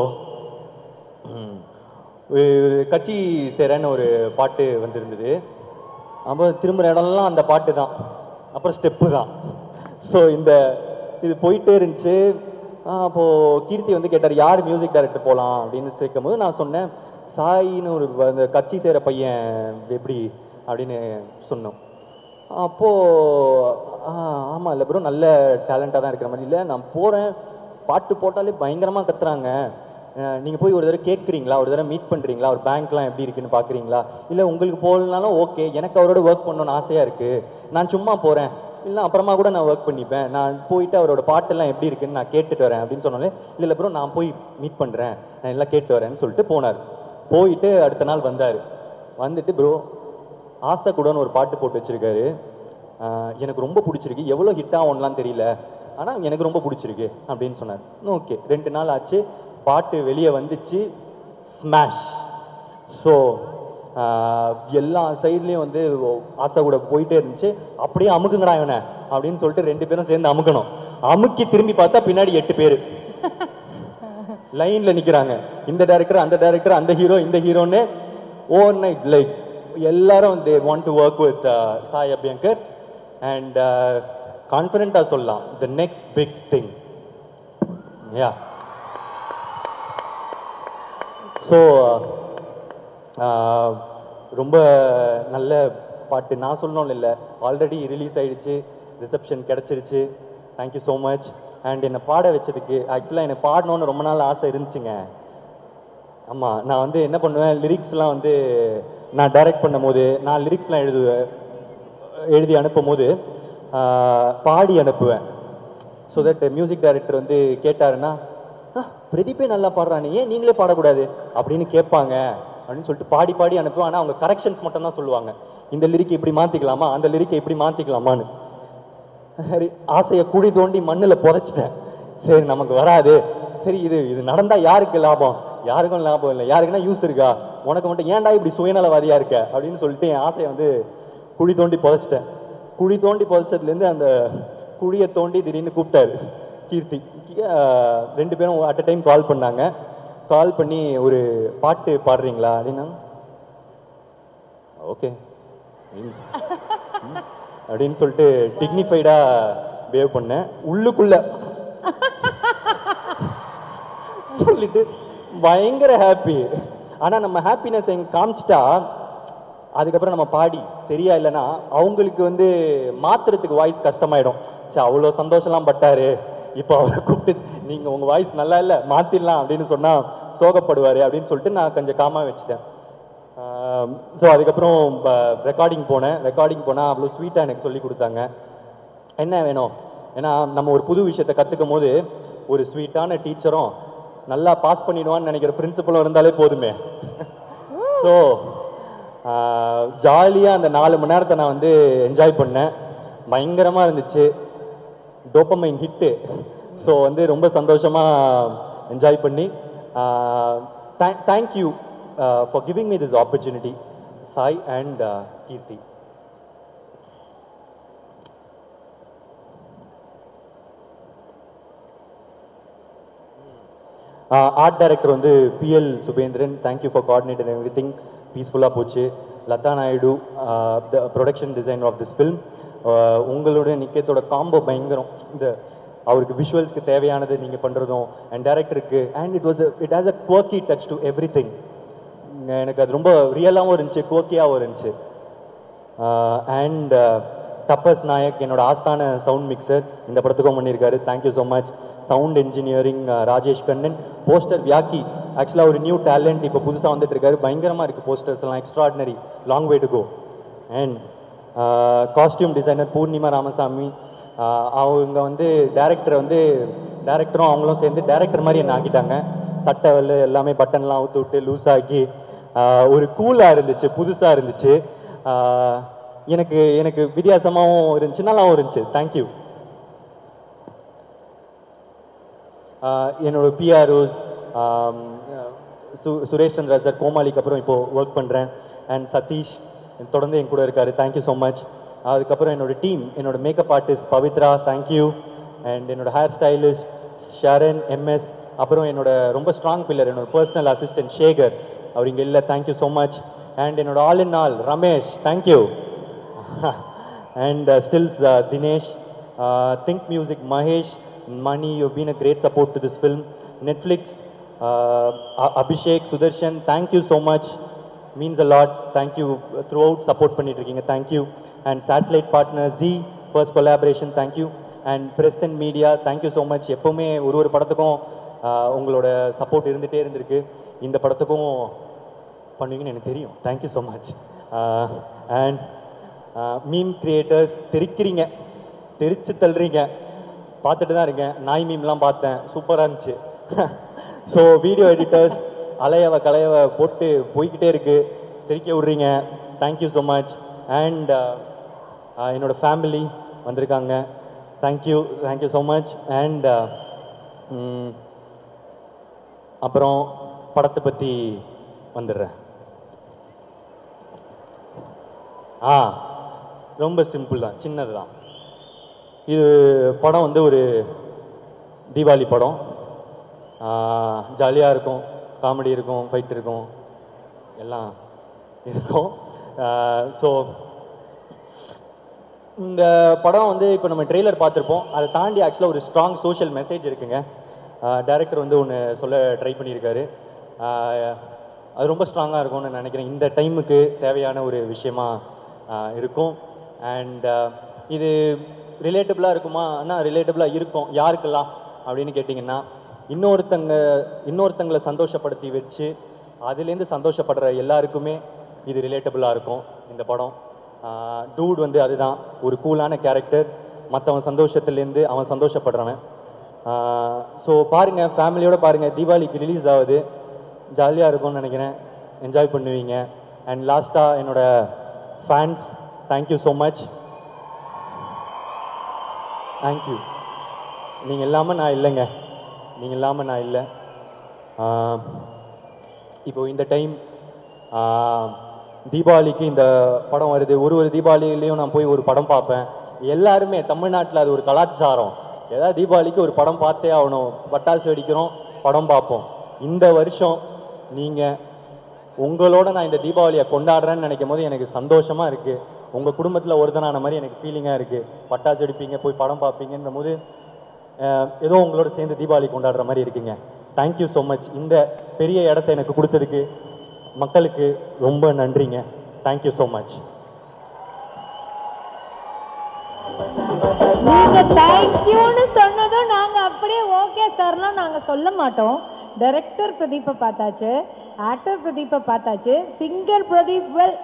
கட்சி சேரன்னு ஒரு பாட்டு வந்திருந்தது. அப்போ திரும்புகிற இடம்லாம் அந்த பாட்டு தான், அப்புறம் ஸ்டெப்பு தான். ஸோ இது போயிட்டே இருந்துச்சு. அப்போது கீர்த்தி வந்து கேட்டார், யார் மியூசிக் டைரக்டர் போகலாம் அப்படின்னு சேர்க்கும் போது நான் சொன்னேன், சாயின்னு ஒரு அந்த கட்சி சேர பையன் எப்படி அப்படின்னு சொன்னோம். அப்போது ஆமாம் இல்லை ப்ரோ, நல்ல டேலண்டாக தான் இருக்கிற மாதிரி. இல்லை, நான் போகிறேன், பாட்டு போட்டாலே பயங்கரமாக கத்துறாங்க, நீங்கள் போய் ஒரு தடவை கேட்குறீங்களா, ஒரு தடவை மீட் பண்ணுறீங்களா, ஒரு பேங்க்லாம் எப்படி இருக்குன்னு பார்க்குறீங்களா, இல்லை உங்களுக்கு போகலனாலும் ஓகே, எனக்கு அவரோட ஒர்க் பண்ணணும்னு ஆசையாக இருக்குது, நான் சும்மா போகிறேன், இல்லை அப்புறமா கூட நான் ஒர்க் பண்ணிப்பேன், நான் போயிட்டு அவரோட பாட்டெல்லாம் எப்படி இருக்குன்னு நான் கேட்டுட்டு வரேன் அப்படின்னு சொன்னாலே, இல்லை ப்ரோ நான் போய் மீட் பண்ணுறேன், நான் எல்லாம் கேட்டு வரேன்னு சொல்லிட்டு போனார். போயிட்டு அடுத்த நாள் வந்தார். வந்துட்டு ப்ரோ ஆசை கூடன்னு ஒரு பாட்டு போட்டு வச்சுருக்காரு, எனக்கு ரொம்ப பிடிச்சிருக்கு, எவ்வளோ ஹிட்டாக ஒன்றுலாம் தெரியல, ஆனால் எனக்கு ரொம்ப பிடிச்சிருக்கு அப்படின்னு சொன்னார். ஓகே, 2 நாள் ஆச்சு, பாட்டு வெளியே வந்துச்சு, ஸ்மாஷ். ஸோ எல்லா சைட்லேயும் வந்து ஆசை கூட போயிட்டே இருந்துச்சு. அப்படியே அமுக்குங்கடா இவனை அப்படின்னு சொல்லிட்டு 2 பேரும் சேர்ந்து அமுக்கணும். அமுக்கி திரும்பி பார்த்தா பின்னாடி 8 பேர் லைன்ல நிக்கிறாங்க. இந்த டைரக்டர், அந்த டைரக்டர், அந்த ஹீரோ, இந்த ஹீரோன்னு ஓவர் நைட் லைக் எல்லாரும் they want to work with Sai Abhyankar. And கான்ஃபிடென்ட்டா சொல்லலாம், the next big thing. Yeah so ரொம்ப நல்ல பாட்டு. நான் சொல்லணும் இல்லை, ஆல்ரெடி ரிலீஸ் ஆயிடுச்சு, ரிசப்ஷன் கிடச்சிருச்சு. Thank you so much. அண்ட் என்னை பாட வச்சதுக்கு, ஆக்சுவலாக என்னை பாடணுன்னு ரொம்ப நாள் ஆசை இருந்துச்சுங்க. ஆமாம், நான் வந்து என்ன பண்ணுவேன், லிரிக்ஸ்லாம் வந்து நான் டைரக்ட் பண்ணும் போது நான் லிரிக்ஸ்லாம் எழுதி அனுப்பும் போது பாடி அனுப்புவேன். ஸோ தட் மியூசிக் டைரக்டர் வந்து கேட்டாருன்னா, பிரதீப்பே நல்லா பாடுறானே, ஏன் நீங்களே பாடக்கூடாது அப்படின்னு கேட்பாங்க அப்படின்னு சொல்லிட்டு பாடி பாடி அனுப்புவேன். ஆனால் அவங்க கரெக்ஷன்ஸ் மட்டும் தான் சொல்லுவாங்க. இந்த லிரிக்கை இப்படி மாற்றிக்கலாமா, அந்த லிரிக்கை இப்படி மாற்றிக்கலாமான்னு. சரி, ஆசையை குழி தோண்டி மண்ணில் புதைச்சிட்டேன். சரி, நமக்கு வராது. சரி, இது நடந்தால் யாருக்கு லாபம்? யாருக்கும் லாபம் இல்லை. யாருக்குன்னா யூஸ் இருக்கா? உனக்கு மட்டும் ஏன்டா இப்படி சுயநலவாதியாக இருக்க அப்படின்னு சொல்லிட்டு என் ஆசையை வந்து குழி தோண்டி புதைச்சிட்டேன். குழி தோண்டி புதைச்சதுலேருந்து அந்த குழியை தோண்டி திடீர்னு கூப்பிட்டாரு கீர்த்தி. 2 பேரும் அட் அ டைம் கால் பண்ணாங்க. கால் பண்ணி ஒரு பாட்டு பாடுறீங்களா அப்படின்னா, ஓகே அப்படின்னு சொல்லிட்டு டிக்னிஃபைடா வேவ் பண்ணேன். உள்ளுக்குள்ள சொல்லிட்டு பயங்கர ஹாப்பி. ஆனா நம்ம ஹாப்பினஸ் எங்க காமிச்சிட்டா அதுக்கப்புறம் நம்ம பாடி சரியா இல்லைன்னா அவங்களுக்கு வந்து மாத்துறதுக்கு வாய்ஸ் கஷ்டமாயிடும். சரி, அவ்வளோ சந்தோஷம்லாம் பட்டாரு, இப்போ அவரை கூப்பிட்டு நீங்கள் உங்கள் வாய்ஸ் நல்லா இல்லை மாற்றிடலாம் அப்படின்னு சொன்னால் சோகப்படுவார் அப்படின்னு சொல்லிட்டு நான் கொஞ்சம் காமாக வச்சுட்டேன். ஸோ அதுக்கப்புறம் ரெக்கார்டிங் போனால் அவ்வளோ ஸ்வீட்டாக எனக்கு சொல்லி கொடுத்தாங்க. என்ன வேணும், ஏன்னா நம்ம ஒரு புது விஷயத்தை கற்றுக்கும் போது ஒரு ஸ்வீட்டான டீச்சரும் நல்லா பாஸ் பண்ணிடுவான்னு நினைக்கிற பிரின்சிபலும் இருந்தாலே போதுமே. ஸோ ஜாலியாக அந்த 4 மணி நேரத்தை நான் வந்து என்ஜாய் பண்ணேன். பயங்கரமாக இருந்துச்சு, டோபமைன் ஹிட்டு. ஸோ வந்து ரொம்ப சந்தோஷமாக என்ஜாய் பண்ணி thank you for giving me this opportunity Sai and Keerthi. Art director வந்து PL Subendran, thank you for coordinator everything. பீஸ்ஃபுல்லாக போச்சு. Latha Naidu, the production designer of this film. உங்களோட நிக்கத்தோட காம்போ பயங்கரம். இந்த அவருக்கு விஷுவல்ஸ்க்கு தேவையானது நீங்கள் பண்ணுறதும் அண்ட் டேரக்டருக்கு and it has a quirky touch to everything. எனக்கு அது ரொம்ப ரியலாகவும் இருந்துச்சு, குவர்க்கியாகவும் இருந்துச்சு. அண்ட் டப்பஸ் நாயக், என்னோட ஆஸ்தான சவுண்ட் மிக்சர், இந்த படத்துக்கும் பண்ணியிருக்காரு. Thank you so much. Sound engineering Rajesh Kannan. Poster வியாக்கி, ஆக்சுவலாக ஒரு நியூ டேலண்ட் இப்போ புதுசாக வந்துட்டு இருக்காரு. பயங்கரமாக இருக்குது போஸ்டர்ஸ் எல்லாம், extraordinary, long way to go. And costume designer Poornima Ramasamy, அவங்க வந்து டேரக்டரும் அவங்களும் சேர்ந்து டேரக்டர் மாதிரி என்ன ஆக்கிட்டாங்க. சட்டை வெள்ளை எல்லாமே பட்டன்லாம் ஊற்று விட்டு லூஸ் ஆக்கி ஒரு கூலாக இருந்துச்சு, புதுசாக இருந்துச்சு. எனக்கு வித்தியாசமாகவும் இருந்துச்சு, நல்லாவும் இருந்துச்சு. தேங்க்யூ. என்னோட பிஆர்ஓஸ் சுரேஷ் சந்திரா சார், கோமாளிக்கு அப்புறம் இப்போது ஒர்க் பண்ணுறேன். அண்ட் சதீஷ் தொடர்ந்து என் கூட இருக்காரு. Thank you so much. அதுக்கப்புறம் என்னோட டீம், என்னோட makeup artist Pavithra, thank you. And என்னோட ஹேர் ஸ்டைலிஸ்ட் ஷரண் MS. அப்புறம் என்னோட ரொம்ப ஸ்ட்ராங் பில்லர், என்னோட பர்சனல் அசிஸ்டன்ட் சேகர், அவர் இங்கே இல்லை. Thank you so much. அண்ட் என்னோட all in all Ramesh, thank you. And stills Dinesh, think music Mahesh, Mani, you been a great support to this film. Netflix Abhishek, Sudarshan, thank you so much, means a lot. Thank you, through out support பண்ணிட்டு இருக்கீங்க, thank you. And satellite partner G, first collaboration, thank you. And press and media, thank you so much. எப்போவுமே ஒரு படத்துக்கும் உங்களோட support இருந்துகிட்டே இருந்திருக்கு. இந்த படத்துக்கும் பண்ணுவீங்கன்னு எனக்கு தெரியும். Thank you so much. And meme creators, தெரிச்சு தள்ளுறீங்க, பார்த்துட்டு தான் இருக்கேன். நாய் மீம்லாம் பார்த்தேன், சூப்பராக இருந்துச்சு. ஸோ வீடியோ எடிட்டர்ஸ், அலையவ கலையவ போட்டு போய்கிட்டே இருக்கு, தெரிக்க விட்றீங்க, தேங்க்யூ ஸோ மச். அண்ட் என்னோடய ஃபேமிலி வந்திருக்காங்க, தேங்க்யூ ஸோ மச். அண்ட் அப்புறம் படத்தை பற்றி வந்துடுறேன். ரொம்ப சிம்பிள் தான், சின்னது தான். இது படம் வந்து ஒரு தீபாவளி படம். ஜாலியாக இருக்கும், காமெடி இருக்கும், ஃபைட் இருக்கும், எல்லாம் இருக்கும். ஸோ இந்த படம் வந்து இப்போ நம்ம ட்ரெய்லர் பார்த்துருப்போம். அதை தாண்டி ஆக்சுவலாக ஒரு ஸ்ட்ராங் சோஷியல் மெசேஜ் இருக்குங்க. டைரக்டர் வந்து ஒன்று சொல்ல ட்ரை பண்ணியிருக்காரு. அது ரொம்ப ஸ்ட்ராங்காக இருக்கும்னு நான் நினைக்கிறேன். இந்த டைமுக்கு தேவையான ஒரு விஷயமா இருக்கும். அண்ட் இது ரிலேட்டபிளாக இருக்குமா? ஆனால் ரிலேட்டபிளாக இருக்கும். யாருக்கெல்லாம் அப்படின்னு கேட்டிங்கன்னா, இன்னொருத்தங்களை சந்தோஷப்படுத்தி வச்சு அதுலேருந்து சந்தோஷப்படுற எல்லாருக்குமே இது ரிலேட்டபிளாக இருக்கும் இந்த படம். டூட் வந்து அதுதான், ஒரு கூலான கேரக்டர், மற்றவன் சந்தோஷத்துலேருந்து அவன் சந்தோஷப்படுறவன். ஸோ பாருங்கள், ஃபேமிலியோடு பாருங்கள். தீபாவளிக்கு ரிலீஸ் ஆகுது, ஜாலியாக இருக்கும்னு நினைக்கிறேன், என்ஜாய் பண்ணுவீங்க. அண்ட் லாஸ்ட்டாக என்னோடய fans, thank you so much. Thank you. நீங்கள் இல்லாமல் நான் இல்லைங்க, நீங்கள் இல்லாமல் நான் இல்லை. இப்போது இந்த டைம் தீபாவளிக்கு இந்த படம் வருது. ஒரு தீபாவளியிலையும் நான் போய் ஒரு படம் பார்ப்பேன். எல்லாருமே தமிழ்நாட்டில் அது ஒரு கலாச்சாரம். ஏதாவது தீபாவளிக்கு ஒரு படம் பார்த்தே ஆகணும், பட்டாசு வெடிக்கிறோம், படம் பார்ப்போம். இந்த வருஷம் நீங்கள் உங்களோட நான் இந்த தீபாவளியை கொண்டாடுறேன்னு நினைக்கும் போது எனக்கு சந்தோஷமாக இருக்குது. உங்கள் குடும்பத்தில் ஒருத்தனான மாதிரி எனக்கு ஃபீலிங்காக இருக்குது. பட்டாசு வெடிப்பீங்க, போய் படம் பார்ப்பீங்கன்ற போது ஏதோ உங்களோட சேர்ந்து தீபாவளி கொண்டாடுற மாதிரி இருக்குங்க. Thank you so much. இந்த பெரிய இடத்த எனக்கு கொடுத்ததுக்கு மக்களுக்கு ரொம்ப நன்றிங்க. Thank you so much. நீங்க தேங்க்யூன்னு சொன்னதும் நாங்க அப்படியே ஓகே சார்லாம் நாங்க சொல்ல மாட்டோம். டைரக்டர் பிரதீப்பை பார்த்தாச்சு, ஆக்டர் பிரதீப்பை பார்த்தாச்சு, சிங்கர் பிரதீப் வெல்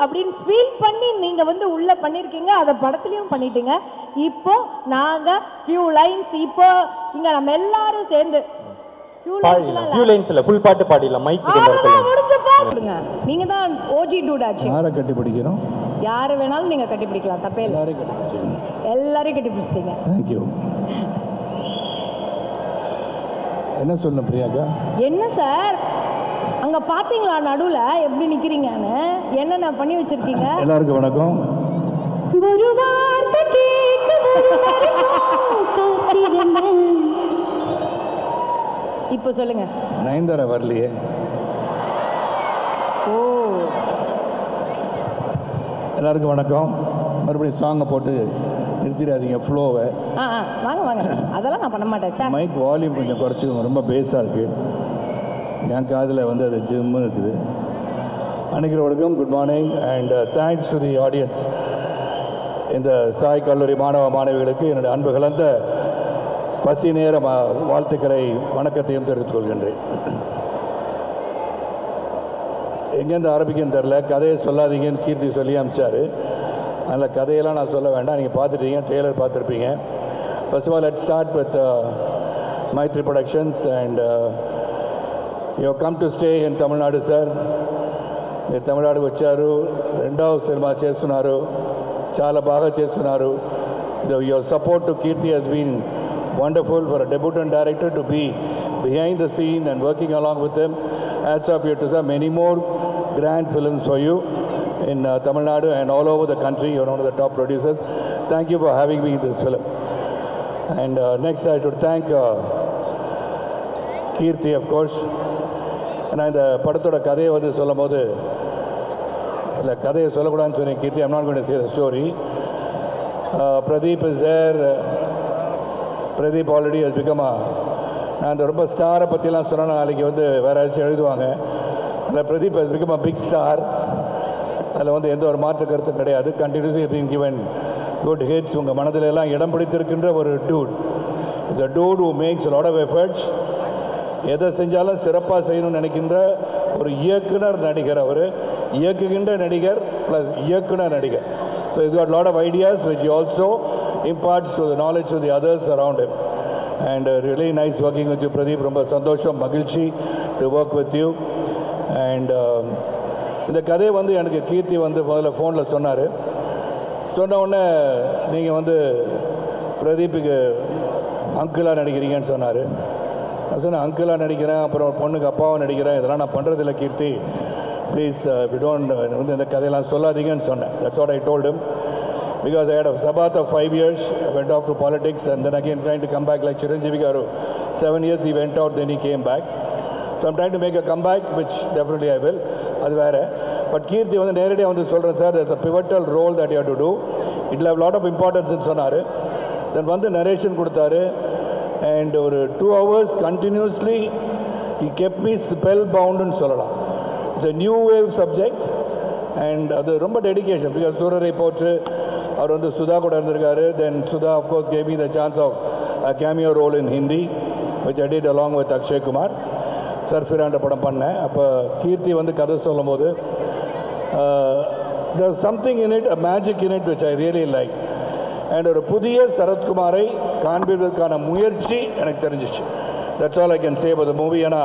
அப்படின்னு ஃபீல் பண்ணி நீங்க வந்து உள்ள பண்ணிருக்கீங்க. அதை படத்துலயும் பண்ணிட்டீங்க. இப்போ நாங்க ஃபியூ லைன்ஸ், இப்போ இங்க நம்ம எல்லாரும் சேர்ந்து ஃபியூ லைன்ஸ் இல்ல, ஃபுல் பாட்டு பாடிடலாம். மைக் முடிஞ்ச பாடுங்க. நீங்க தான் ஓஜி டூடாச்சு. யாரை கட்டி பிடிக்கிறோம்? யாரை வேணாலும் நீங்க கட்டி பிடிக்கலாம், தப்பே இல்லை. எல்லாரையும் கட்டி பிடிச்சிட்டீங்க. தேங்க்யூ. என்ன சொல்ல பிரியாக்கா? என்ன சார் அங்க பாத்தீங்களா நடுவுல எப்படி நிக்கிறீங்கன்னு? என்னென்ன பண்ணி வச்சிருக்கீங்க? எல்லாருக்கும் வணக்கம். ஒரு வார்த்தை கேட்க ஒரு வருஷம் காத்திருந்தேன். இப்போ சொல்லுங்க. நயன்தாரா வரலையே. ஓ, எல்லாருக்கும் வணக்கம். மறுபடியும் சாங்கை போட்டு நிறுத்திடாதீங்க ஃப்ளோவை. வாங்க வாங்க, அதெல்லாம் நான் பண்ண மாட்டேன். மைக் வால்யூம் கொஞ்சம் குறைச்சிக்கோங்க, ரொம்ப பேஸாக இருக்குது. என் காதில் வந்து அது ஜிம்முன்னு இருக்குது. அனைவருக்கும் good morning and thanks to the audience. இந்த சாய் கல்லூரி மாணவ மாணவிகளுக்கு என்னுடைய அன்பு கலந்த பசி நேர வாழ்த்துக்களை வணக்கத்தையும் தெரிவித்துக் கொள்கின்றேன். எங்கேருந்து ஆரம்பிக்கன்னு தெரில. கதையை சொல்லாதீங்கன்னு கீர்த்தி சொல்லி அனுப்பிச்சார். அதில் கதையெல்லாம் நான் சொல்ல வேண்டாம், நீங்கள் பார்த்துட்டீங்க, ட்ரெய்லர் பார்த்துருப்பீங்க. First of all let's start with Mythri productions and you come to stay in Tamil Nadu sir. మీరు తమిళనాడుకు వచ్చారు, రెండవ సినిమా చేస్తున్నారు, చాలా బాగా చేస్తున్నారు. Your support to Keerthi has been wonderful for a debutant director to be behind the scene and working along with them. Hats off you to sir. Many more grand films for you in Tamil Nadu and all over the country. You're one of the top producers. Thank you for having me in this film. And next I should thank Kirti, of course. And இந்த படத்தோட கதையை வந்து சொல்லும் போது, இல்லை கதையை சொல்லக்கூடாதுன்னு சொன்னேன் கீர்த்தி. I'm not going to say the story. Pradeep is there. Pradeep already has become a, நான் அந்த ரொம்ப ஸ்டாரை பற்றிலாம் சொன்னால் நாளைக்கு வந்து வேறு ஏதாச்சும் எழுதுவாங்க. அதில் Pradeep has become a big star. அதில் வந்து எந்த ஒரு மாற்று கருத்தும் கிடையாது. Continuously been given good hits. உங்கள் மனதில் எல்லாம் இடம் பிடித்திருக்கின்ற ஒரு டூட். இந்த dude who makes a lot of efforts. எதை செஞ்சாலும் சிறப்பாக செய்யணும்னு நினைக்கின்ற ஒரு இயக்குனர் நடிகர். அவர் இயக்குகின்ற நடிகர் ப்ளஸ் இயக்குனர் நடிகர். So he's got a lot of ideas which he also imparts to the knowledge of the others around him. And really nice working with you, Pradeep. ரொம்ப சந்தோஷம், மகிழ்ச்சி to work with you. And இந்த கதையை வந்து எனக்கு கீர்த்தி வந்து முதல்ல ஃபோனில் சொன்னார். சொன்ன உடனே நீங்கள் வந்து பிரதீப்புக்கு அங்கிளாக நடிக்கிறீங்கன்னு சொன்னார். நான் சொன்னேன் அங்கிளாக நடிக்கிறேன், அப்புறம் ஒரு பொண்ணுக்கு அப்பாவும் நடிக்கிறேன், இதெல்லாம் நான் பண்ணுறதில்ல கீர்த்தி, ப்ளீஸ் வந்து இந்த கதையெல்லாம் சொல்லாதீங்கன்னு சொன்னேன். That's what I told him. Because I had a sabat of 5 years, I went off to politics and then again trying to come back like Chiranjeevi Garu. 7 years he went out, then he came back. So I'm trying to make a comeback, which definitely I will. அது வேறு. But கீர்த்தி வந்து நேரடியாக வந்து சொல்கிறேன் sir, there's a pivotal role that you have to do. It will have a lot of importance ன்னு சொன்னார். Then வந்து narration கொடுத்தாரு and ஒரு 2 hours continuously he kept me spellbound ன்னு சொல்லலாம். It's a new wave subject and அது ரொம்ப dedication. Because சூரரை போற்று அவர் வந்து சுதா கூட இருந்திருக்காரு. Then Sudha of course gave me the chance of a cameo role in Hindi which I did along with Akshay Kumar. சர்ஃபிரான்ற படம் பண்ணேன். அப்போ கீர்த்தி வந்து கதை சொல்லும் போது there's something in it, a magic in it which I really like. And ஒரு புதிய சரத்குமாரை காண்பதற்கான முயற்சி எனக்கு தெரிஞ்சிச்சு. That's all I can say about the movie. ஏன்னா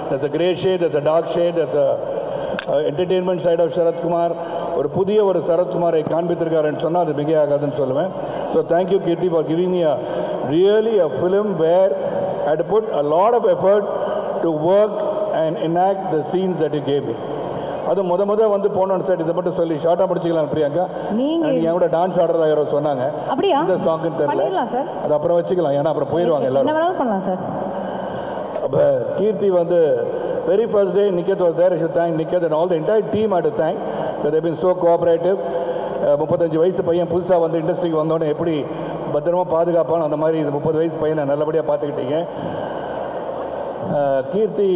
there's a grey shade, there's a dark shade, there's a entertainment side of Sarathkumar. ஒரு புதிய ஒரு சரத்குமாரை காண்பித்திருக்காருன்னு சொன்னால் அது மிகையாகாதுன்னு சொல்லுவேன். So thank you Keerthi for giving me a really a film where I had to put a lot of effort to work and enact the scenes that you gave me. அது முத வந்து போனோன்னு சார் இதை மட்டும் சொல்லி ஷார்ட்டாக படிச்சுக்கலாம் பிரியாங்கா. நீங்கள் என் கூட டான்ஸ் ஆடுறதா யாரோ சொன்னாங்க. அப்படியா? இந்த சாங்குன்னு தெரியல, அது அப்புறம் வச்சுக்கலாம், ஏன்னா அப்புறம் போயிடுவாங்க எல்லாரும். பண்ணலாம் சார். அப்போ கீர்த்தி வந்து very first day Niket was there. I should thank Niket and all the entire team I had to thank because they've been so cooperative. 35 வயசு பையன் புதுசாக வந்து இண்டஸ்ட்ரிக்கு வந்தோடனே எப்படி பத்திரமா பாதுகாப்பானோ அந்த மாதிரி இந்த 30 வயசு பையனை நல்லபடியாக பார்த்துக்கிட்டீங்க. கீர்த்தி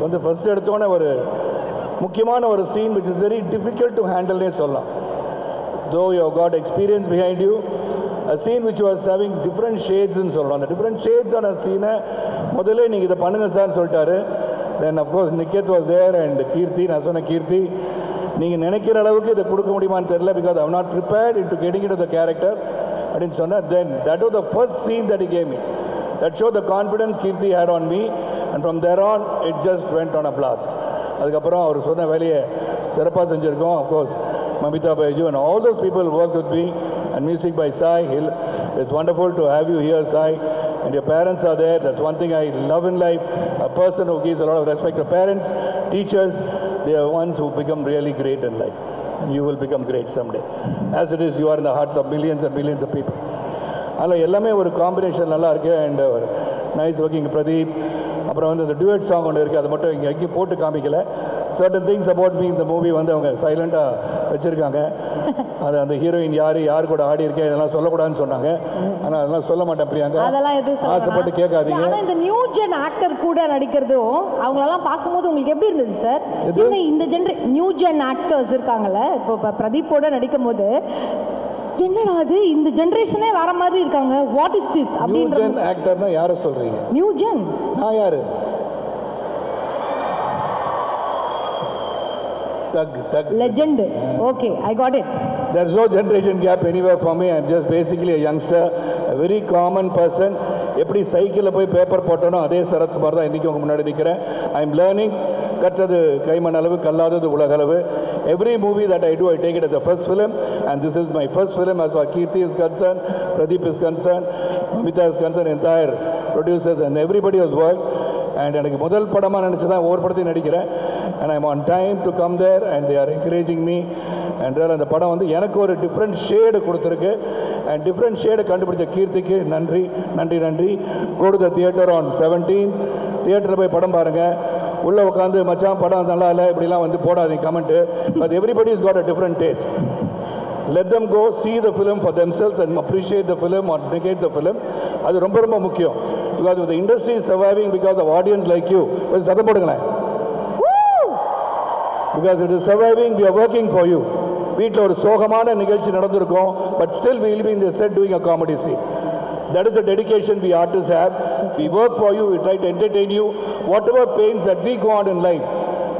வந்து ஃபர்ஸ்ட் எடுத்தோடனே ஒரு முக்கியமான ஒரு scene which is very difficult to handle னே சொல்லலாம். Though you have got experience behind you, a scene which was having different shades ன்னு சொல்கிறோம். அந்த different shades ஆன சீனை முதல்ல நீங்கள் இதை பண்ணுங்க சார்னு சொல்லிட்டாரு. Then of course Niketh was there and Keerthi. நான் சொன்ன கீர்த்தி நீங்கள் நினைக்கிற அளவுக்கு இதை கொடுக்க முடியுமான்னு தெரியல, because I'm not prepared into getting into the character அப்படின்னு சொன்னேன். Then that was the first scene that he gave me. That show the confidence Keerthi had on me and from there on it just went on a blast. அதுக்கப்புறம் அவர் சொன்ன வேலையை சிறப்பாக செஞ்சுருக்கோம். Of course Mamitha Baiju and all those people work with me and music by Sai hill. It's wonderful to have you here Sai. And your parents are there. That's one thing I love in life. A person who gives a lot of respect to parents, teachers, they are ones who become really great in life. And you will become great someday. As it is, you are in the hearts of millions and millions of people. அதில் எல்லாமே ஒரு combination நல்லா இருக்குது. And nice working Pradeep. அப்புறம் வந்து இந்த duet song ஒன்று இருக்குது, அது மட்டும் இங்கே எங்கேயும் போட்டு காமிக்கல. சர்டன் திங்ஸ் அபவுட் மீ இந்த மூவி வந்து அவங்க சைலண்டாக வச்சுருக்காங்க. அது அந்த ஹீரோயின் யார் கூட ஆடி இருக்கேன் இதெல்லாம் சொல்லக்கூடாதுன்னு சொன்னாங்க. ஆனால் அதெல்லாம் சொல்ல மாட்டேன் பிரியாங்க, அதெல்லாம் எதுவும் ஆசைப்பட்டு கேட்காதீங்க. இந்த நியூ ஜென் ஆக்டர் கூட நடிக்கிறதும் அவங்களெல்லாம் பார்க்கும்போது உங்களுக்கு எப்படி இருந்தது சார்? இந்த நியூ ஜென் ஆக்டர்ஸ் இருக்காங்கல்ல, இப்போ பிரதீப்போட நடிக்கும் போது என்னடா அது இந்த ஜெனரேஷனே வேற மாதிரி இருக்காங்க, வாட் இஸ் திஸ் அப்படின்ற. நியூ ஜென் ஆக்டர்னா யாரை சொல்றீங்க? நியூ ஜென் நான் யாரு? legend. Okay, I got it. There's no generation gap anywhere for me. I'm just basically a youngster, a very common person. எப்படி சைக்கிளில் போய் பேப்பர் போட்டனோ அதே சரத்குமார் தான் இன்றைக்கி உங்கள் முன்னாடி நிற்கிறேன். I am learning. கற்றது கைமண் அளவு, கல்லாதது உலக அளவு. Every movie that I do, I take it as a first film, and this is my first film as far as Kirti is concerned, Pradeep is concerned, Mamita is concerned, entire producers and everybody has worked. And எனக்கு முதல் படமாக நினச்சி தான் ஒவ்வொரு படத்தையும் நடிக்கிறேன். And I'm on time to come there and they are encouraging me. And அந்த படம் வந்து எனக்கு ஒரு டிஃப்ரெண்ட் ஷேடு கொடுத்துருக்கு. அண்ட் டிஃப்ரெண்ட் ஷேடை கண்டுபிடிச்ச கீர்த்திக்கு நன்றி நன்றி நன்றி. Go to the theatre on 17th. தியேட்டரில் போய் படம் பாருங்கள். உள்ளே உட்காந்து மச்சான் படம் நல்லா இல்லை இப்படிலாம் வந்து போடாதீங்க comment. But everybody is got a different taste. Let them go see the film for themselves and appreciate the film or negate the film. அது ரொம்ப ரொம்ப முக்கியம். Because the industry is surviving because of audience like you. கொஞ்சம் சத்தம் போடுங்களேன். Because it is surviving, we are working for you. வீட்டில் ஒரு சோகமான நிகழ்ச்சி நடந்திருக்கும், but still we will be in the set doing a comedy scene. That is the dedication we artists have. We work for you, we try to entertain you. Whatever pains that we go on in life,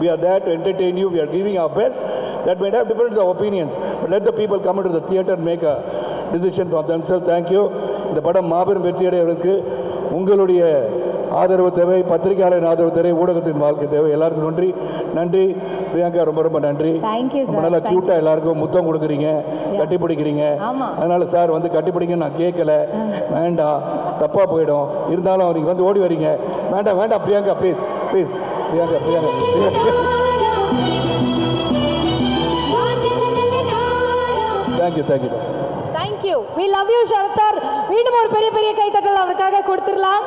we are there to entertain you. We are giving our best. That may have difference of opinions, but let the people come into the theatre and make a decision for themselves. Thank you. இந்த படம் மாபெரும் வெற்றியடைவதற்கு உங்களுடைய ஆதரவு தேவை, பத்திரிகையாளரின் ஆதரவு தேவை, ஊடகத்தின் வாழ்க்கை தேவை. எல்லாருக்கும் நன்றி. நன்றி பிரியங்கா, ரொம்ப ரொம்ப நன்றி. ரொம்ப நல்லா க்யூட்டாக எல்லாருக்கும் முத்தம் கொடுக்குறீங்க, கட்டி பிடிக்கிறீங்க. அதனால சார் வந்து கட்டி பிடிக்க நான் கேட்கல, வேண்டாம் தப்பாக போயிடும். இருந்தாலும் நீங்கள் வந்து ஓடி வரீங்க. வேண்டாம் வேண்டாம் Priyanka, please please Priyanka Priyanka. Thank you thank you thank you. We love you Sarath sir. மீண்டும் ஒரு பெரிய பெரிய கைத்தட்டல் அவருக்காக கொடுத்துடலாம்.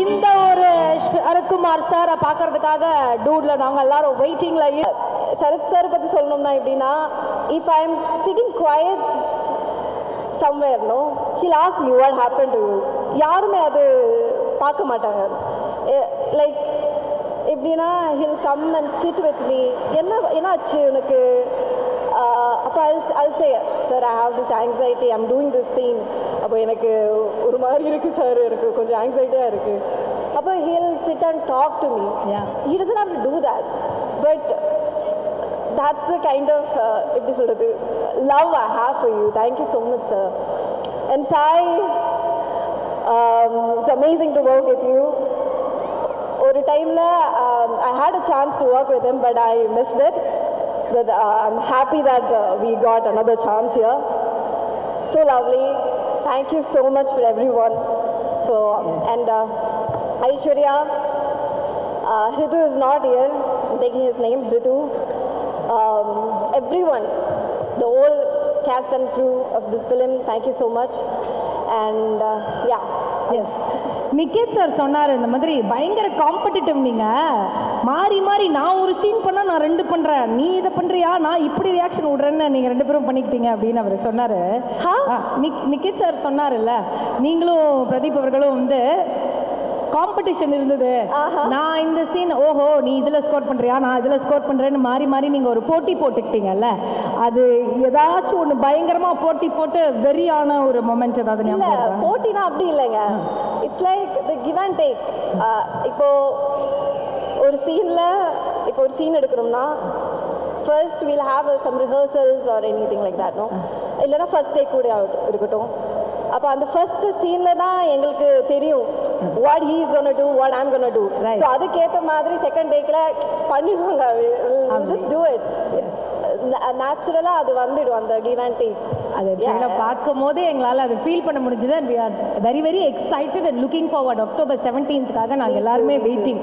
இந்த ஒரு சரத்குமார் சாரை பார்க்கறதுக்காக டூட்ல நாங்கள் எல்லாரும் வெயிட்டிங்ல. சரத் சார் பற்றி சொல்லணும்னா எப்படின்னா, if I am sitting quiet somewhere no, he'll ask me what happen to you. யாருமே அது பார்க்க மாட்டாங்க. லைக் எப்படின்னா, he'll come and sit with me. என்ன ஆச்சு உனக்கு? அப்போ I'll say, sir, I have this anxiety, I'm doing this scene. அப்போ எனக்கு ஒரு மாதிரி இருக்குது சார், எனக்கு கொஞ்சம் ஆங்ஸைட்டியாக இருக்குது. அப்போ he'll sit and talk to me. He doesn't have to do that, but that's the kind of எப்படி சொல்கிறது, love I have for you. Thank you so much, sir. And Sai, it's amazing to work with you. ஒரு டைமில் I had a chance to work with him, but I missed it. But I'm happy that we got another chance here. So lovely. Thank you so much for everyone. And Aishwarya, Hritu is not here. I'm taking his name, Hritu. Everyone, the whole cast and crew of this film, thank you so much. And yeah. Yes. Niket sir சொன்னார், இந்த மாதிரி பயங்கர competitive, நீங்கள் மாறி மாறி நான் ஒரு scene பண்ணால் நான் 2 பண்ணுறேன், நீ இதை பண்ணுறியா, நான் இப்படி ரியாக்ஷன் விட்றேன்னு நீங்கள் 2 பேரும் பண்ணிக்கிட்டீங்க அப்படின்னு அவர் சொன்னார். நிக்கேத் சார் சொன்னார்ல, நீங்களும் பிரதீப் அவர்களும் வந்து காம்படிஷன் இருந்தது. நான் இந்த சீன், ஓஹோ நீ இதில் ஸ்கோர் பண்ணுறியா, நான் இதில் ஸ்கோர் பண்ணுறேன்னு மாறி மாறி நீங்கள் ஒரு போட்டி போட்டுக்கிட்டீங்கல்ல, அது ஏதாச்சும் ஒன்று பயங்கரமாக போட்டி போட்டு வெறியான ஒரு மொமெண்ட் ஏதாவது? இல்லை, போட்டினா அப்படி இல்லைங்க. It's like the give and take. இப்போது ஒரு சீனில் இப்போ ஒரு சீன் எடுக்கிறோம்னா, first we'll have some rehearsals or anything like that. No, இல்லைனா ஃபர்ஸ்ட் டேக் கூட இருக்கட்டும். அப்போ அந்த ஃபர்ஸ்ட் சீனில் தான் எங்களுக்கு தெரியும் what he is gonna do, what I'm gonna do. So அதுக்கேற்ற மாதிரி செகண்ட் டேக்கில் பண்ணிடுவாங்க. Just do it. நேச்சுரலாக அது வந்துடும், அந்த கிவ் அண்ட் டேக். அது பார்க்கும் போதே எங்களால் அது ஃபீல் பண்ண முடிஞ்சது. And we are very very excited and looking forward. October 17th நாங்கள் எல்லாருமே வெயிட்டிங்.